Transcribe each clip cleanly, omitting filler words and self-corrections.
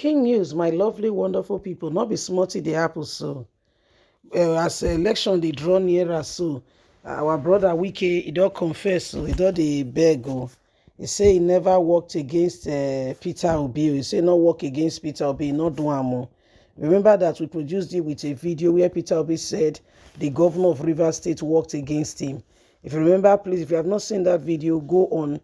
King news, my lovely, wonderful people. Not be smarty the apple so. As election they draw nearer so, our brother Wike, he don't confess, so he don't dey beg. He say he never worked against Peter Obi. He say not work against Peter Obi, not do am. Remember that we produced it with a video where Peter Obi said the governor of Rivers State worked against him. If you remember, please, if you have not seen that video, go on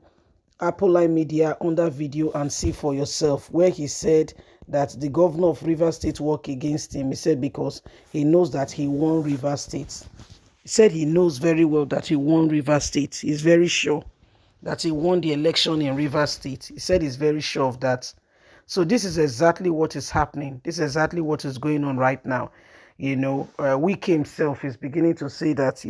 Apple Line Media on that video and see for yourself, where he said that the governor of Rivers State worked against him. He said because he knows that he won Rivers State. He said he knows very well that he won Rivers State. He's very sure that he won the election in Rivers State. He said he's very sure of that. So this is exactly what is happening. This is exactly what is going on right now. Wike himself is beginning to say that,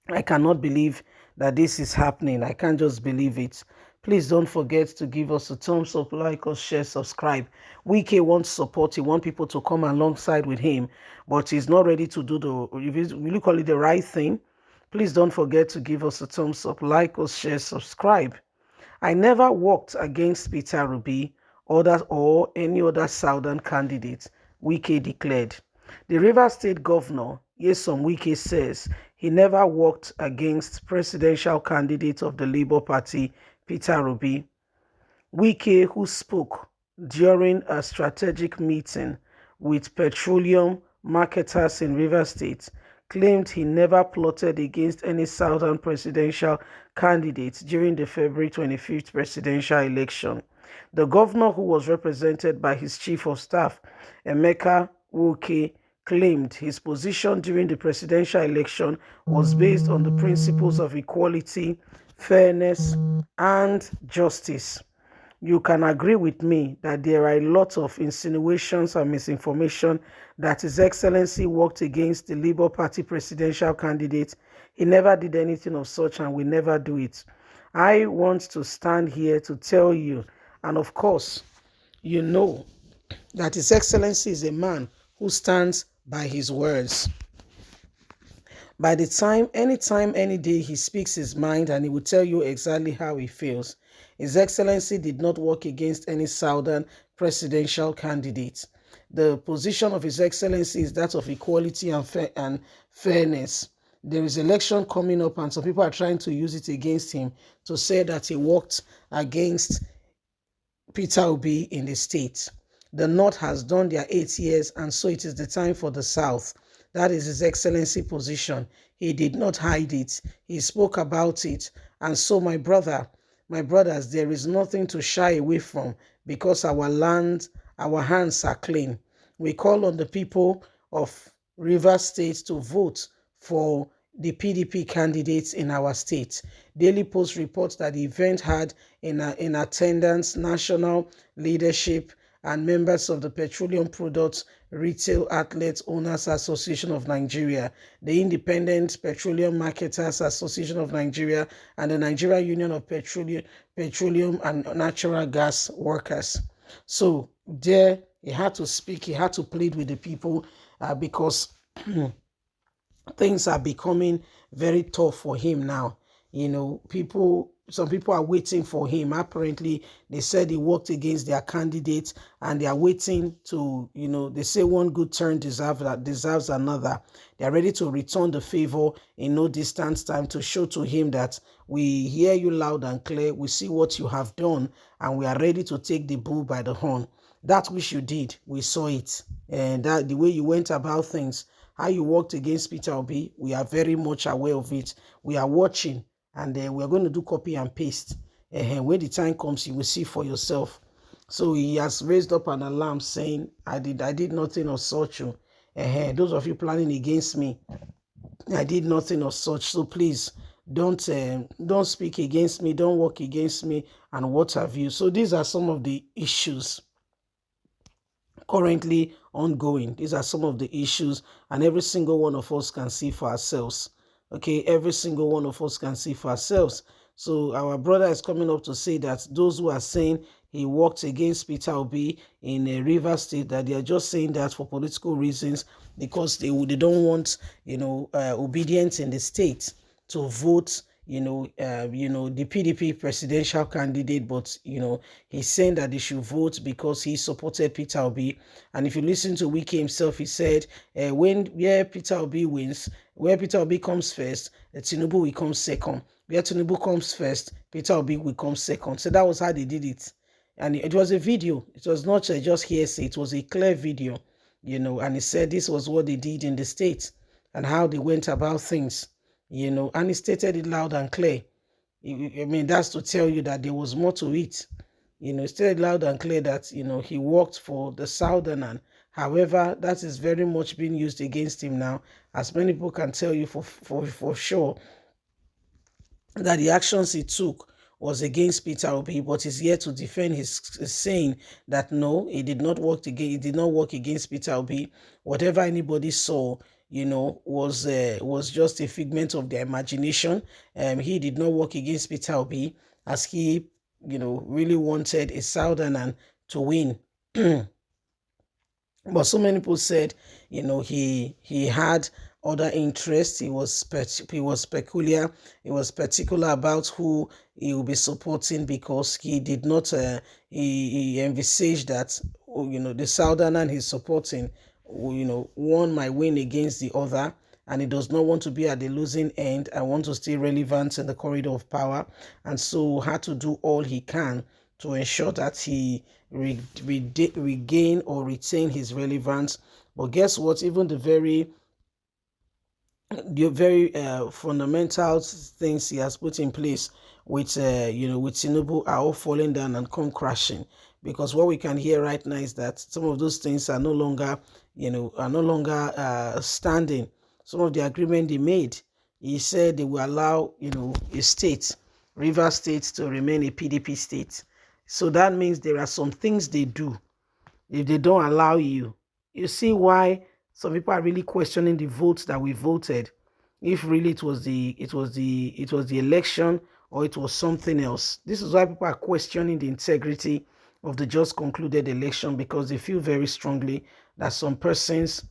I cannot believe that this is happening. I can't just believe it. Please don't forget to give us a thumbs up, like us, share, subscribe. Wike wants support. He wants people to come alongside with him, but he's not ready to do really call it the right thing. Please don't forget to give us a thumbs up, like us, share, subscribe. I never worked against Peter Obi or any other Southern candidate, Wike declared. The Rivers State governor, Nyesom Wike, says he never worked against presidential candidate of the Labour Party, Peter Obi. Wike, who spoke during a strategic meeting with petroleum marketers in Rivers State, claimed he never plotted against any Southern presidential candidates during the February 25th presidential election. The governor, who was represented by his chief of staff, Emeka Wike, claimed his position during the presidential election was based on the principles of equality, fairness, and justice. You can agree with me that there are a lot of insinuations and misinformation that His Excellency worked against the Labour Party presidential candidate. He never did anything of such and will never do it. I want to stand here to tell you, and of course, you know that His Excellency is a man who stands by his words. By the time, anytime, any day, he speaks his mind and he will tell you exactly how he feels. His Excellency did not work against any Southern presidential candidate. The position of His Excellency is that of equality and fairness. There is election coming up and some people are trying to use it against him to say that he worked against Peter Obi in the state. The North has done their 8 years and so it is the time for the South. That is His Excellency position. He did not hide it. He spoke about it. And so my brothers, there is nothing to shy away from because our land, our hands are clean. We call on the people of Rivers State to vote for the PDP candidates in our state. Daily Post reports that the event had in attendance national leadership and members of the Petroleum Products Retail Outlets Owners Association of Nigeria, the Independent Petroleum Marketers Association of Nigeria, and the Nigeria Union of Petroleum and Natural Gas Workers. So there, he had to speak, he had to plead with the people because things are becoming very tough for him now. Some people are waiting for him. Apparently, they said he worked against their candidate and they are waiting to, they say one good turn deserves another. They are ready to return the favor in no distant time to show to him that we hear you loud and clear. We see what you have done and we are ready to take the bull by the horn. That which you did, we saw it. And that the way you went about things, how you worked against Peter Obi, we are very much aware of it. We are watching. And we're going to do copy and paste. When the time comes, you will see for yourself. So he has raised up an alarm saying, I did nothing of such. Those of you planning against me, I did nothing of such. So please, don't speak against me. Don't work against me and what have you. So these are some of the issues currently ongoing. These are some of the issues and every single one of us can see for ourselves. Okay, every single one of us can see for ourselves. So our brother is coming up to say that those who are saying he worked against Peter Obi in Rivers State, that they are just saying that for political reasons because they don't want, Obiedient in the state to vote the PDP presidential candidate, but he's saying that they should vote because he supported Peter Obi. And if you listen to Wike himself, he said, where Peter Obi wins, where Peter Obi comes first, Tinubu will come second. Where Tinubu comes first, Peter Obi will come second. So that was how they did it. And it was a video. It was not just hearsay. It was a clear video, and he said this was what they did in the States and how they went about things, and he stated it loud and clear. I mean, that's to tell you that there was more to it. He stated loud and clear that, he worked for the Southern. However, that is very much being used against him now, as many people can tell you for sure that the actions he took was against Peter Obi, but he's here to defend his saying that no, he did not work against Peter Obi. Whatever anybody saw, was just a figment of their imagination. He did not work against Peter Obi, as he, really wanted a Southern to win. But so many people said, he had other interests. He was peculiar. He was particular about who he will be supporting, because he did not. He envisaged that the Southerner he's supporting, one might win against the other, and he does not want to be at the losing end. I want to stay relevant in the corridor of power, and so had to do all he can to ensure that he regain or retain his relevance. But guess what? Even the very fundamental things he has put in place with with Tinubu are all falling down and come crashing, because what we can hear right now is that some of those things are no longer standing. Some of the agreement they made, he said they will allow a state, Rivers State, to remain a PDP state. So that means there are some things they do. If they don't allow you, you see why some people are really questioning the votes that we voted. If really it was the election, or it was something else. This is why people are questioning the integrity of the just concluded election, because they feel very strongly that some persons,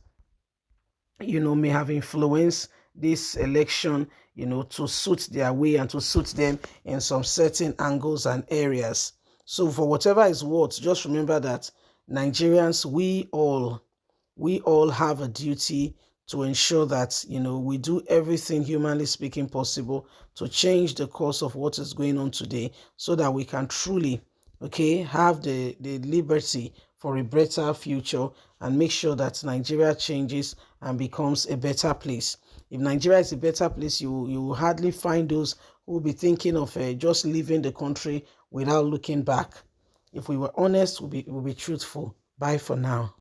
may have influenced this election, to suit their way and to suit them in some certain angles and areas. So for whatever is worth, just remember that Nigerians, we all have a duty to ensure that, we do everything humanly speaking possible to change the course of what is going on today, so that we can truly, have the liberty for a better future, and make sure that Nigeria changes and becomes a better place. If Nigeria is a better place, you will hardly find those who will be thinking of just leaving the country without looking back. If we were honest, we'll be truthful. Bye for now.